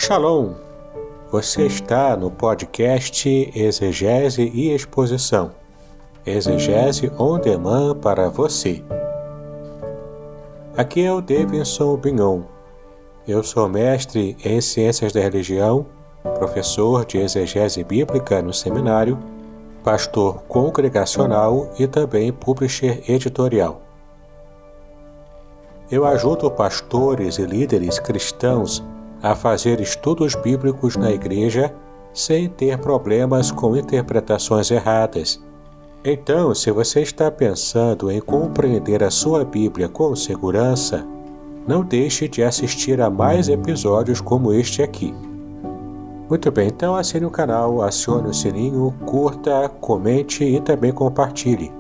Shalom! Você está no podcast Exegese e Exposição. Exegese on demand para você. Aqui é o Davidson Bignon. Eu sou mestre em Ciências da Religião, professor de Exegese Bíblica no seminário, pastor congregacional e também publisher editorial. Eu ajudo pastores e líderes cristãos a fazer estudos bíblicos na igreja sem ter problemas com interpretações erradas. Então, se você está pensando em compreender a sua Bíblia com segurança, não deixe de assistir a mais episódios como este aqui. Muito bem, então assine o canal, acione o sininho, curta, comente e também compartilhe.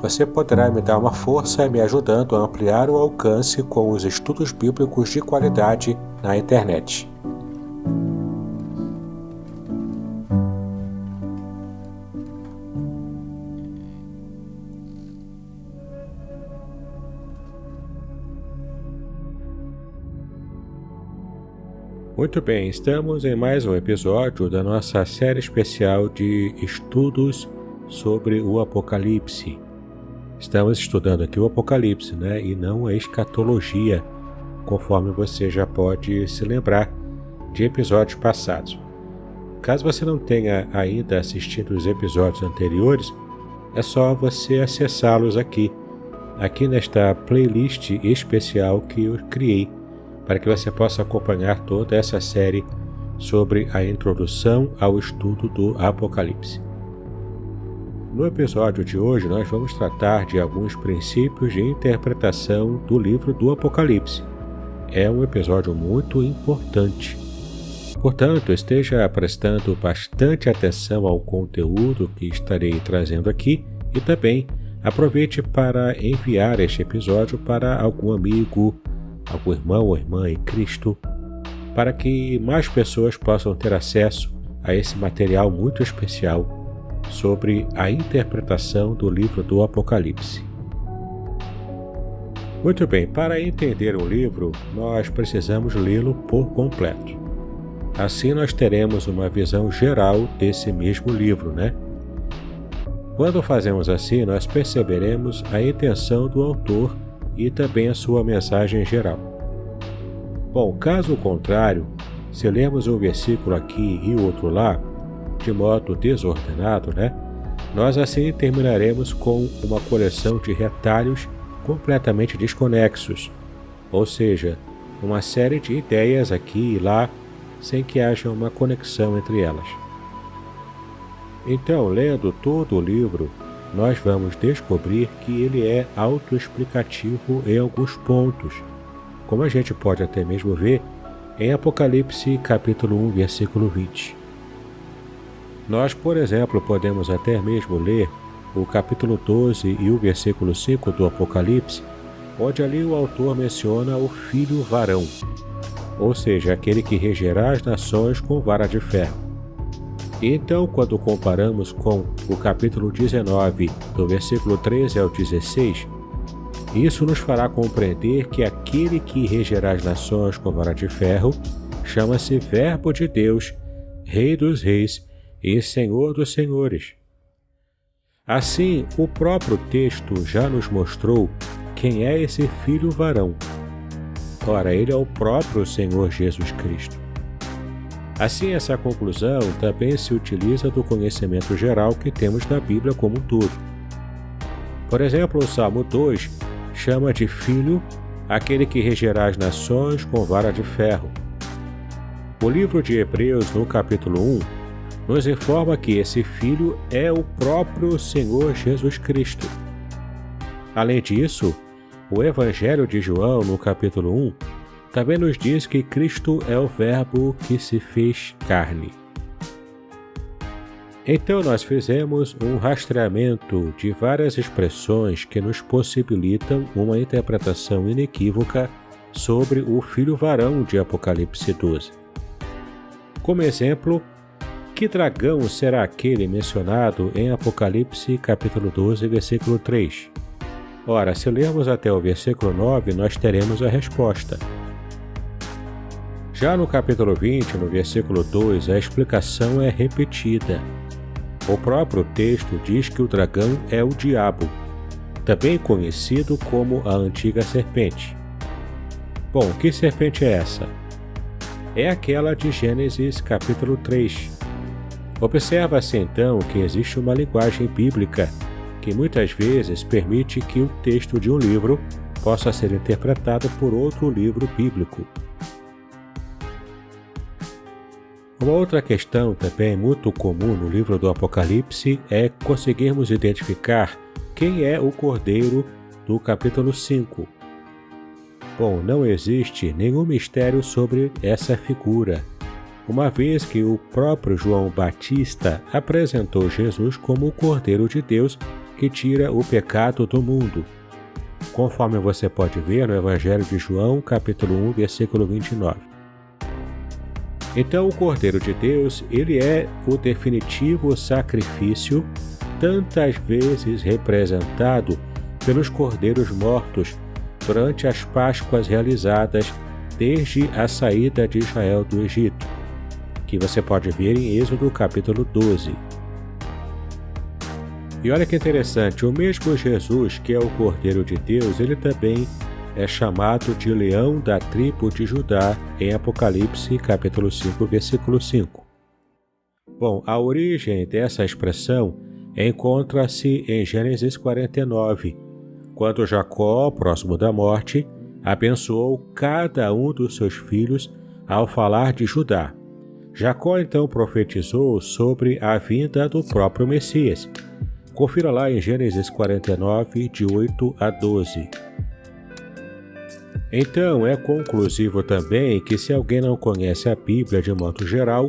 Você poderá me dar uma força me ajudando a ampliar o alcance com os estudos bíblicos de qualidade na internet. Muito bem, estamos em mais um episódio da nossa série especial de estudos sobre o Apocalipse. Estamos estudando aqui o Apocalipse, e não a escatologia, conforme você já pode se lembrar de episódios passados. Caso você não tenha ainda assistido os episódios anteriores, é só você acessá-los aqui nesta playlist especial que eu criei, para que você possa acompanhar toda essa série sobre a introdução ao estudo do Apocalipse. No episódio de hoje, nós vamos tratar de alguns princípios de interpretação do livro do Apocalipse. É um episódio muito importante. Portanto, esteja prestando bastante atenção ao conteúdo que estarei trazendo aqui e também aproveite para enviar este episódio para algum amigo, algum irmão ou irmã em Cristo, para que mais pessoas possam ter acesso a esse material muito especial sobre a interpretação do livro do Apocalipse. Muito bem, para entender o livro, nós precisamos lê-lo por completo. Assim nós teremos uma visão geral desse mesmo livro, Quando fazemos assim, nós perceberemos a intenção do autor e também a sua mensagem geral. Bom, caso contrário, se lermos um versículo aqui e o outro lá, de modo desordenado, nós assim terminaremos com uma coleção de retalhos completamente desconexos, ou seja, uma série de ideias aqui e lá, sem que haja uma conexão entre elas. Então, lendo todo o livro, nós vamos descobrir que ele é autoexplicativo em alguns pontos, como a gente pode até mesmo ver em Apocalipse capítulo 1, versículo 20. Nós, por exemplo, podemos até mesmo ler o capítulo 12 e o versículo 5 do Apocalipse, onde ali o autor menciona o filho varão, ou seja, aquele que regerá as nações com vara de ferro. Então, quando comparamos com o capítulo 19, do versículo 13 ao 16, isso nos fará compreender que aquele que regerá as nações com vara de ferro chama-se Verbo de Deus, Rei dos Reis e Senhor dos Senhores. Assim, o próprio texto já nos mostrou quem é esse filho varão. Ora, ele é o próprio Senhor Jesus Cristo. Assim, essa conclusão também se utiliza do conhecimento geral que temos da Bíblia como um todo. Por exemplo, o Salmo 2 chama de filho aquele que regerá as nações com vara de ferro. O livro de Hebreus, no capítulo 1, nos informa que esse filho é o próprio Senhor Jesus Cristo. Além disso, o Evangelho de João, no capítulo 1, também nos diz que Cristo é o Verbo que se fez carne. Então nós fizemos um rastreamento de várias expressões que nos possibilitam uma interpretação inequívoca sobre o filho varão de Apocalipse 12. Como exemplo, que dragão será aquele mencionado em Apocalipse capítulo 12, versículo 3? Ora, se lermos até o versículo 9, nós teremos a resposta. Já no capítulo 20, no versículo 2, a explicação é repetida. O próprio texto diz que o dragão é o diabo, também conhecido como a antiga serpente. Bom, que serpente é essa? É aquela de Gênesis capítulo 3. Observa-se então que existe uma linguagem bíblica que muitas vezes permite que o texto de um livro possa ser interpretado por outro livro bíblico. Uma outra questão também muito comum no livro do Apocalipse é conseguirmos identificar quem é o Cordeiro do capítulo 5. Bom, não existe nenhum mistério sobre essa figura, uma vez que o próprio João Batista apresentou Jesus como o Cordeiro de Deus que tira o pecado do mundo, conforme você pode ver no Evangelho de João, capítulo 1, versículo 29. Então, o Cordeiro de Deus, ele é o definitivo sacrifício, tantas vezes representado pelos cordeiros mortos durante as Páscoas realizadas desde a saída de Israel do Egito, que você pode ver em Êxodo capítulo 12. E olha que interessante, o mesmo Jesus que é o Cordeiro de Deus, ele também é chamado de Leão da tribo de Judá em Apocalipse capítulo 5, versículo 5. Bom, a origem dessa expressão encontra-se em Gênesis 49, quando Jacó, próximo da morte, abençoou cada um dos seus filhos ao falar de Judá. Jacó então profetizou sobre a vinda do próprio Messias. Confira lá em Gênesis 49, de 8 a 12. Então, é conclusivo também que se alguém não conhece a Bíblia de modo geral,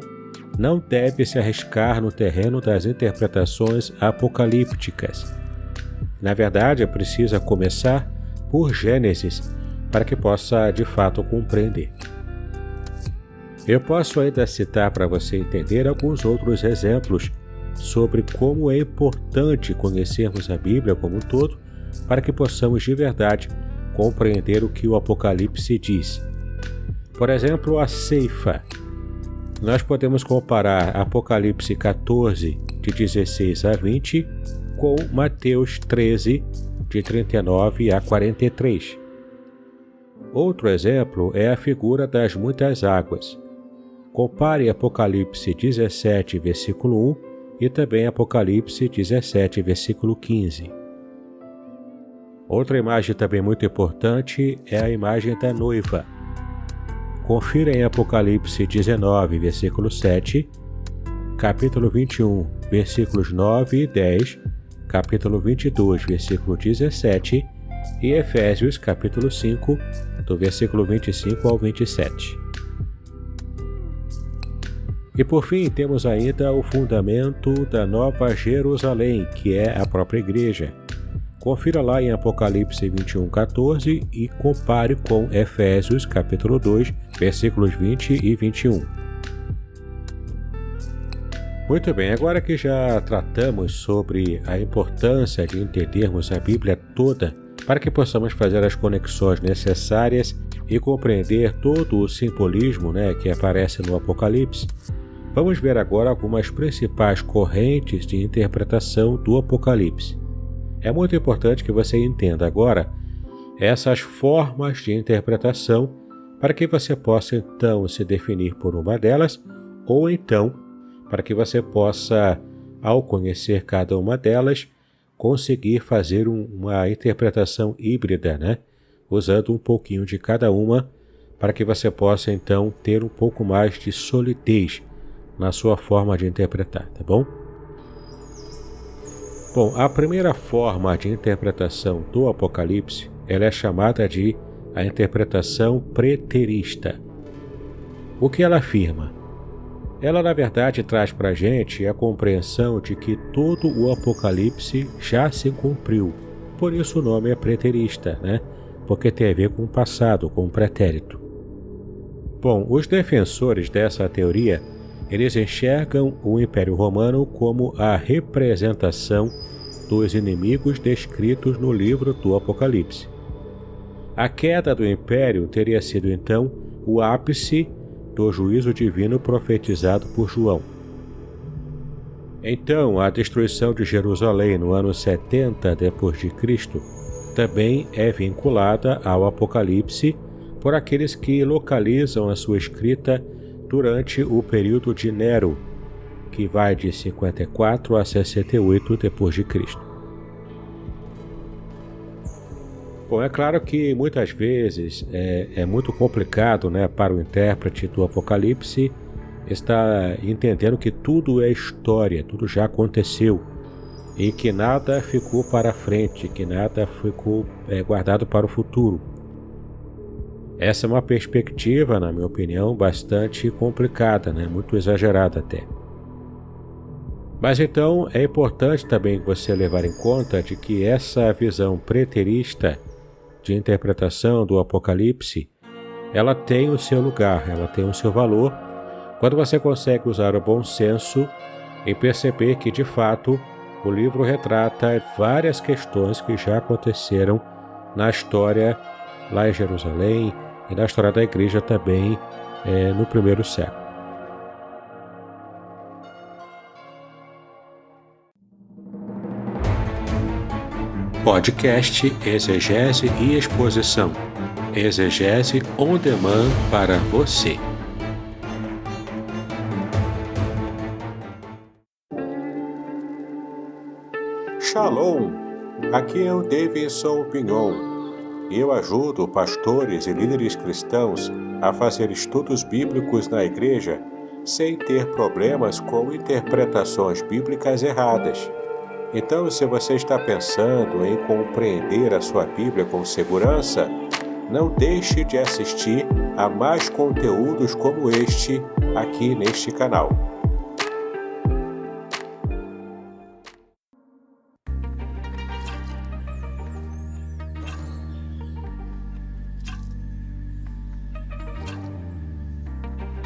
não deve se arriscar no terreno das interpretações apocalípticas. Na verdade, precisa começar por Gênesis para que possa de fato compreender. Eu posso ainda citar para você entender alguns outros exemplos sobre como é importante conhecermos a Bíblia como um todo para que possamos de verdade compreender o que o Apocalipse diz. Por exemplo, a ceifa. Nós podemos comparar Apocalipse 14, de 16 a 20, com Mateus 13, de 39 a 43. Outro exemplo é a figura das muitas águas. Compare Apocalipse 17, versículo 1 e também Apocalipse 17, versículo 15. Outra imagem também muito importante é a imagem da noiva. Confira em Apocalipse 19, versículo 7, capítulo 21, versículos 9 e 10, capítulo 22, versículo 17 e Efésios, capítulo 5, do versículo 25 ao 27. E por fim, temos ainda o fundamento da Nova Jerusalém, que é a própria igreja. Confira lá em Apocalipse 21, 14 e compare com Efésios capítulo 2, versículos 20 e 21. Muito bem, agora que já tratamos sobre a importância de entendermos a Bíblia toda para que possamos fazer as conexões necessárias e compreender todo o simbolismo, que aparece no Apocalipse, vamos ver agora algumas principais correntes de interpretação do Apocalipse. É muito importante que você entenda agora essas formas de interpretação para que você possa então se definir por uma delas ou então para que você possa, ao conhecer cada uma delas, conseguir fazer uma interpretação híbrida, usando um pouquinho de cada uma para que você possa então ter um pouco mais de solidez na sua forma de interpretar, tá bom? Bom, a primeira forma de interpretação do Apocalipse, ela é chamada de a interpretação preterista. O que ela afirma? Ela, na verdade, traz para a gente a compreensão de que todo o Apocalipse já se cumpriu. Por isso o nome é preterista, Porque tem a ver com o passado, com o pretérito. Bom, os defensores dessa teoria, eles enxergam o Império Romano como a representação dos inimigos descritos no livro do Apocalipse. A queda do Império teria sido, então, o ápice do juízo divino profetizado por João. Então, a destruição de Jerusalém no ano 70 d.C. também é vinculada ao Apocalipse por aqueles que localizam a sua escrita durante o período de Nero, que vai de 54 a 68 d.C. Bom, é claro que muitas vezes é muito complicado, né, para o intérprete do Apocalipse estar entendendo que tudo é história, tudo já aconteceu e que nada ficou para frente, que nada ficou guardado para o futuro. Essa é uma perspectiva, na minha opinião, bastante complicada, né, muito exagerada até. Mas então é importante também você levar em conta de que essa visão preterista de interpretação do Apocalipse, ela tem o seu lugar, ela tem o seu valor, quando você consegue usar o bom senso e perceber que, de fato, o livro retrata várias questões que já aconteceram na história lá em Jerusalém e na história da igreja também no primeiro século. Podcast Exegese e Exposição. Exegese on demand para você. Shalom! Aqui é o Davidson Pignon. Eu ajudo pastores e líderes cristãos a fazer estudos bíblicos na igreja sem ter problemas com interpretações bíblicas erradas. Então, se você está pensando em compreender a sua Bíblia com segurança, não deixe de assistir a mais conteúdos como este aqui neste canal.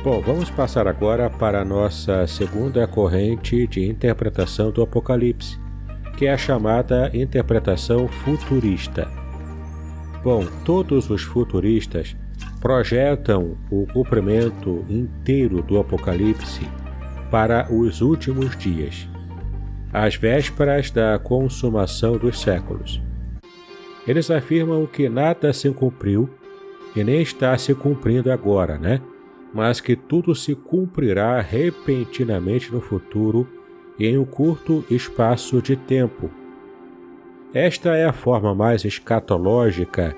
Bom, vamos passar agora para a nossa segunda corrente de interpretação do Apocalipse, que é a chamada interpretação futurista. Bom, todos os futuristas projetam o cumprimento inteiro do Apocalipse para os últimos dias, às vésperas da consumação dos séculos. Eles afirmam que nada se cumpriu e nem está se cumprindo agora, né? Mas que tudo se cumprirá repentinamente no futuro e em um curto espaço de tempo. Esta é a forma mais escatológica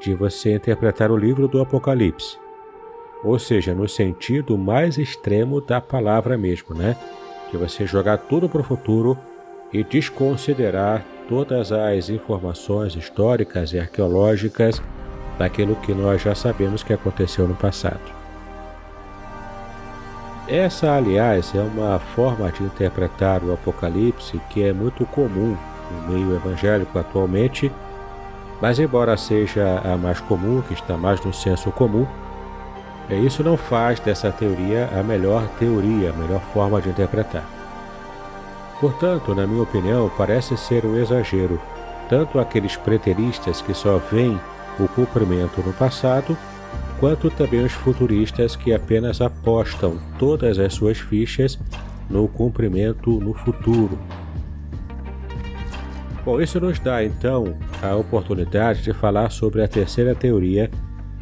de você interpretar o livro do Apocalipse, ou seja, no sentido mais extremo da palavra mesmo, né? De você jogar tudo para o futuro e desconsiderar todas as informações históricas e arqueológicas daquilo que nós já sabemos que aconteceu no passado. Essa, aliás, é uma forma de interpretar o Apocalipse que é muito comum no meio evangélico atualmente, mas embora seja a mais comum, que está mais no senso comum, isso não faz dessa teoria, a melhor forma de interpretar. Portanto, na minha opinião, parece ser um exagero, tanto aqueles preteristas que só veem o cumprimento no passado, quanto também os futuristas que apenas apostam todas as suas fichas no cumprimento no futuro. Bom, isso nos dá então a oportunidade de falar sobre a terceira teoria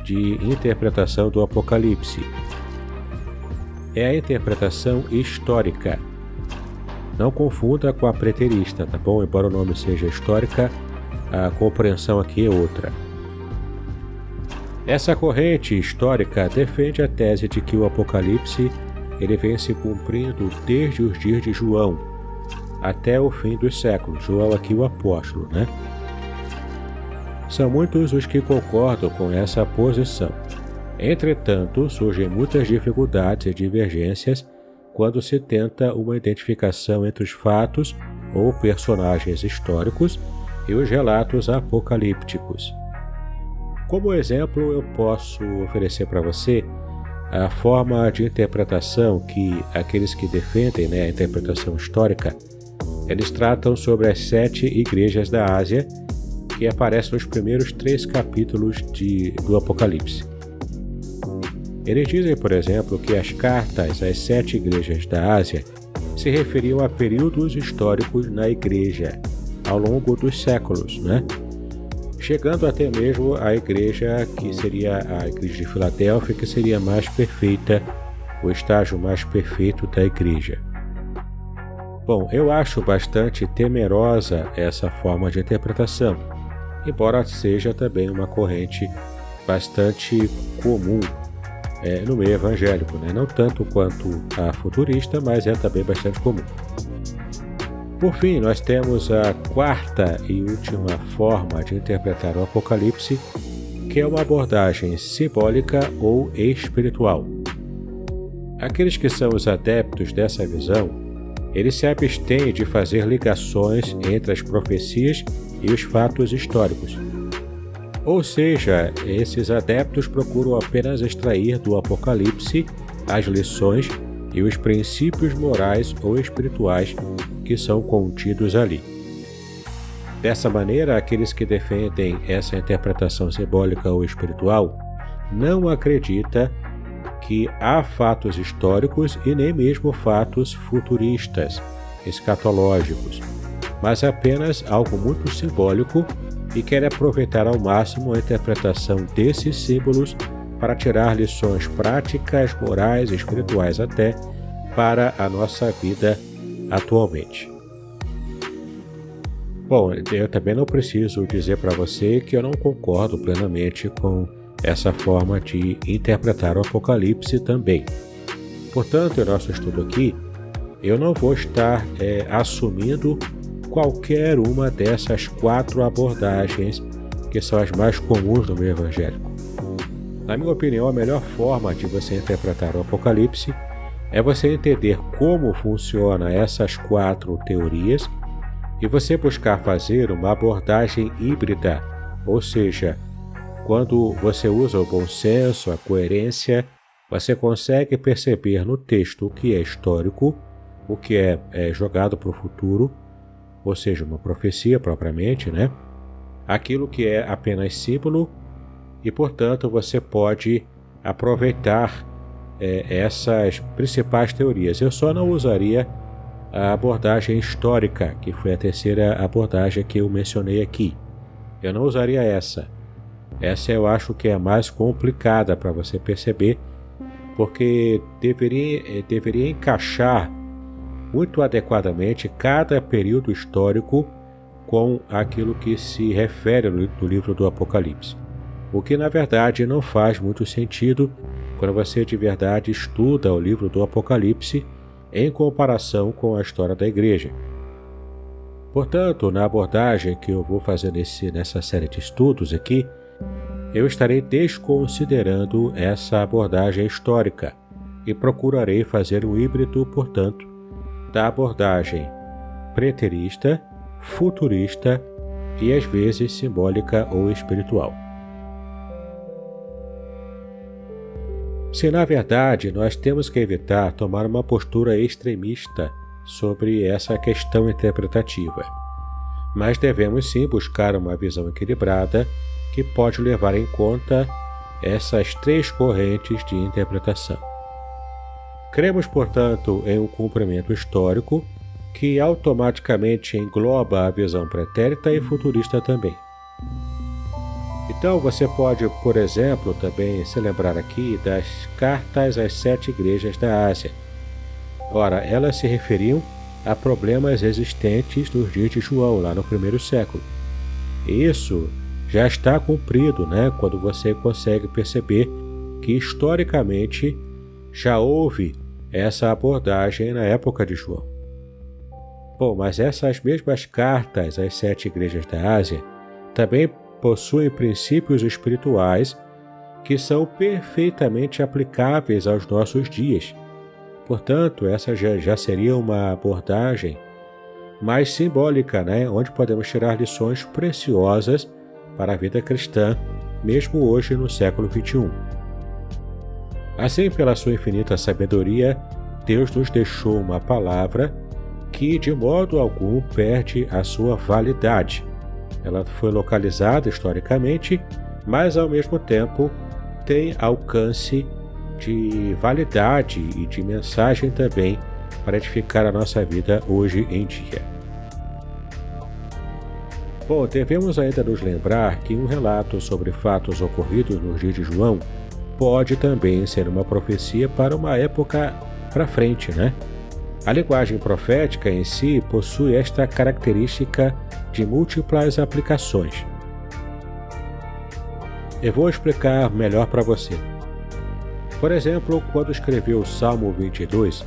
de interpretação do Apocalipse. É a interpretação histórica. Não confunda com a preterista, tá bom? Embora o nome seja histórica, a compreensão aqui é outra. Essa corrente histórica defende a tese de que o Apocalipse ele vem se cumprindo desde os dias de João até o fim dos séculos. João aqui o apóstolo, né? São muitos os que concordam com essa posição. Entretanto, surgem muitas dificuldades e divergências quando se tenta uma identificação entre os fatos ou personagens históricos e os relatos apocalípticos. Como exemplo, eu posso oferecer para você a forma de interpretação que aqueles que defendem, né, a interpretação histórica, eles tratam sobre as 7 igrejas da Ásia que aparecem nos primeiros 3 capítulos do Apocalipse. Eles dizem, por exemplo, que as cartas às 7 igrejas da Ásia se referiam a períodos históricos na igreja, ao longo dos séculos, né? Chegando até mesmo à igreja que seria a igreja de Filadélfia, que seria mais perfeita, o estágio mais perfeito da igreja. Bom, eu acho bastante temerosa essa forma de interpretação, embora seja também uma corrente bastante comum no meio evangélico, né? Não tanto quanto a futurista, mas é também bastante comum. Por fim, nós temos a quarta e última forma de interpretar o Apocalipse, que é uma abordagem simbólica ou espiritual. Aqueles que são os adeptos dessa visão, eles se abstêm de fazer ligações entre as profecias e os fatos históricos. Ou seja, esses adeptos procuram apenas extrair do Apocalipse as lições e os princípios morais ou espirituais que são contidos ali. Dessa maneira, aqueles que defendem essa interpretação simbólica ou espiritual não acreditam que há fatos históricos e nem mesmo fatos futuristas, escatológicos, mas apenas algo muito simbólico e quer aproveitar ao máximo a interpretação desses símbolos para tirar lições práticas, morais e espirituais até para a nossa vida atualmente. Bom, eu também não preciso dizer para você que eu não concordo plenamente com essa forma de interpretar o Apocalipse também. Portanto, em nosso estudo aqui, eu não vou estar assumindo qualquer uma dessas 4 abordagens que são as mais comuns no meio evangélico. Na minha opinião, a melhor forma de você interpretar o Apocalipse é você entender como funciona essas 4 teorias e você buscar fazer uma abordagem híbrida, ou seja, quando você usa o bom senso, a coerência, você consegue perceber no texto o que é histórico, o que é jogado para o futuro, ou seja, uma profecia propriamente, né? Aquilo que é apenas símbolo e, portanto, você pode aproveitar essas principais teorias. Eu só não usaria a abordagem histórica, que foi a terceira abordagem que eu mencionei aqui. Eu não usaria essa. Essa eu acho que é a mais complicada para você perceber, porque deveria encaixar muito adequadamente cada período histórico com aquilo que se refere no livro do Apocalipse. O que, na verdade, não faz muito sentido quando você de verdade estuda o livro do Apocalipse em comparação com a história da igreja. Portanto, na abordagem que eu vou fazer nessa série de estudos aqui, eu estarei desconsiderando essa abordagem histórica e procurarei fazer um híbrido, portanto, da abordagem preterista, futurista e às vezes simbólica ou espiritual. Se na verdade nós temos que evitar tomar uma postura extremista sobre essa questão interpretativa, mas devemos sim buscar uma visão equilibrada que pode levar em conta essas 3 correntes de interpretação. Cremos, portanto, em um cumprimento histórico que automaticamente engloba a visão pretérita e futurista também. Então você pode, por exemplo, também se lembrar aqui das cartas às 7 igrejas da Ásia. Ora, elas se referiam a problemas existentes nos dias de João, lá no primeiro século. E isso já está cumprido, né, quando você consegue perceber que historicamente já houve essa abordagem na época de João. Bom, mas essas mesmas cartas às 7 igrejas da Ásia também possuem princípios espirituais que são perfeitamente aplicáveis aos nossos dias. Portanto, essa já seria uma abordagem mais simbólica, né? Onde podemos tirar lições preciosas para a vida cristã, mesmo hoje no século XXI. Assim, pela sua infinita sabedoria, Deus nos deixou uma palavra que de modo algum perde a sua validade. Ela foi localizada historicamente, mas ao mesmo tempo tem alcance de validade e de mensagem também para edificar a nossa vida hoje em dia. Bom, devemos ainda nos lembrar que um relato sobre fatos ocorridos nos dias de João pode também ser uma profecia para uma época para frente, né? A linguagem profética em si possui esta característica de múltiplas aplicações. Eu vou explicar melhor para você. Por exemplo, quando escreveu o Salmo 22,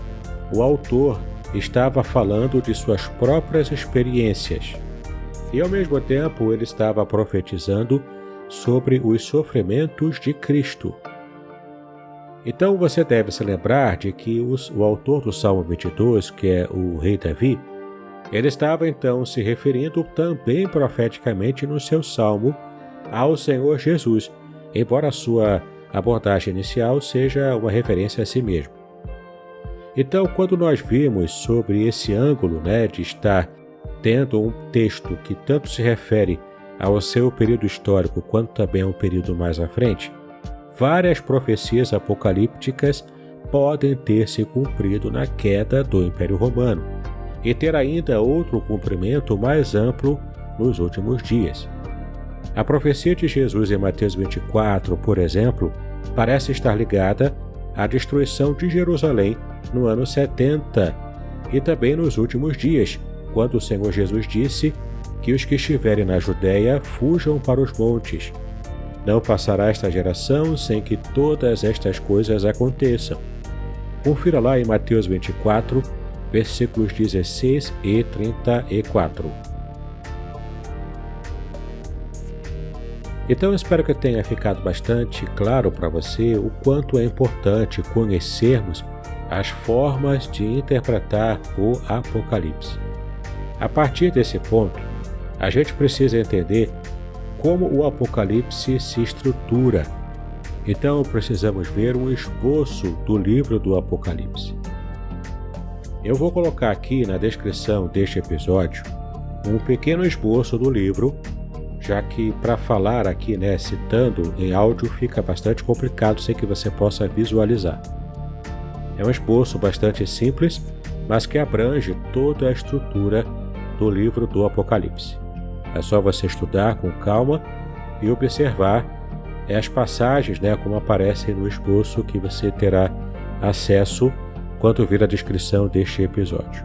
o autor estava falando de suas próprias experiências e, ao mesmo tempo, ele estava profetizando sobre os sofrimentos de Cristo. Então você deve se lembrar de que o autor do Salmo 22, que é o rei Davi, ele estava então se referindo também profeticamente no seu salmo ao Senhor Jesus, embora a sua abordagem inicial seja uma referência a si mesmo. Então, quando nós vimos sobre esse ângulo, de estar tendo um texto que tanto se refere ao seu período histórico quanto também a um período mais à frente, várias profecias apocalípticas podem ter se cumprido na queda do Império Romano e ter ainda outro cumprimento mais amplo nos últimos dias. A profecia de Jesus em Mateus 24, por exemplo, parece estar ligada à destruição de Jerusalém no ano 70 e também nos últimos dias, quando o Senhor Jesus disse que os que estiverem na Judéia fujam para os montes. Não passará esta geração sem que todas estas coisas aconteçam. Confira lá em Mateus 24, versículos 16 e 34. Então, espero que tenha ficado bastante claro para você o quanto é importante conhecermos as formas de interpretar o Apocalipse. A partir desse ponto, a gente precisa entender como o Apocalipse se estrutura. Então, precisamos ver um esboço do livro do Apocalipse. Eu vou colocar aqui na descrição deste episódio um pequeno esboço do livro, já que para falar aqui, citando em áudio, fica bastante complicado sem que você possa visualizar. É um esboço bastante simples, mas que abrange toda a estrutura do livro do Apocalipse. É só você estudar com calma e observar as passagens, como aparecem no esboço que você terá acesso quando vir a descrição deste episódio.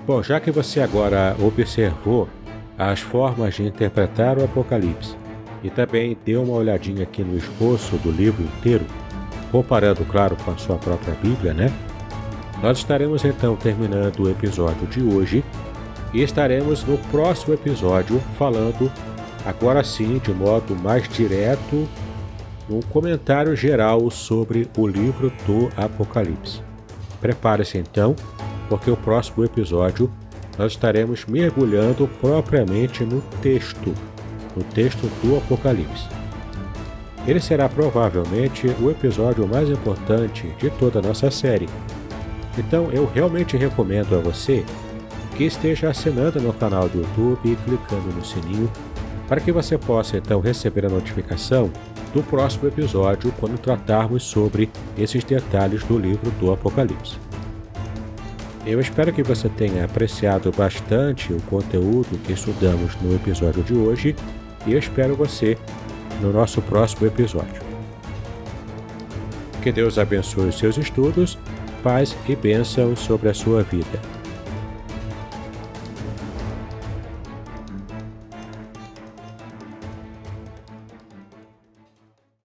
Bom, já que você agora observou as formas de interpretar o Apocalipse e também deu uma olhadinha aqui no esboço do livro inteiro, comparando, claro, com a sua própria Bíblia, nós estaremos então terminando o episódio de hoje e estaremos no próximo episódio falando, agora sim, de modo mais direto, um comentário geral sobre o livro do Apocalipse. Prepare-se então, porque o próximo episódio nós estaremos mergulhando propriamente no texto do Apocalipse. Ele será provavelmente o episódio mais importante de toda a nossa série. Então eu realmente recomendo a você que esteja assinando meu canal do YouTube e clicando no sininho para que você possa então receber a notificação do próximo episódio quando tratarmos sobre esses detalhes do livro do Apocalipse. Eu espero que você tenha apreciado bastante o conteúdo que estudamos no episódio de hoje e eu espero você no nosso próximo episódio. Que Deus abençoe os seus estudos, paz e bênção sobre a sua vida.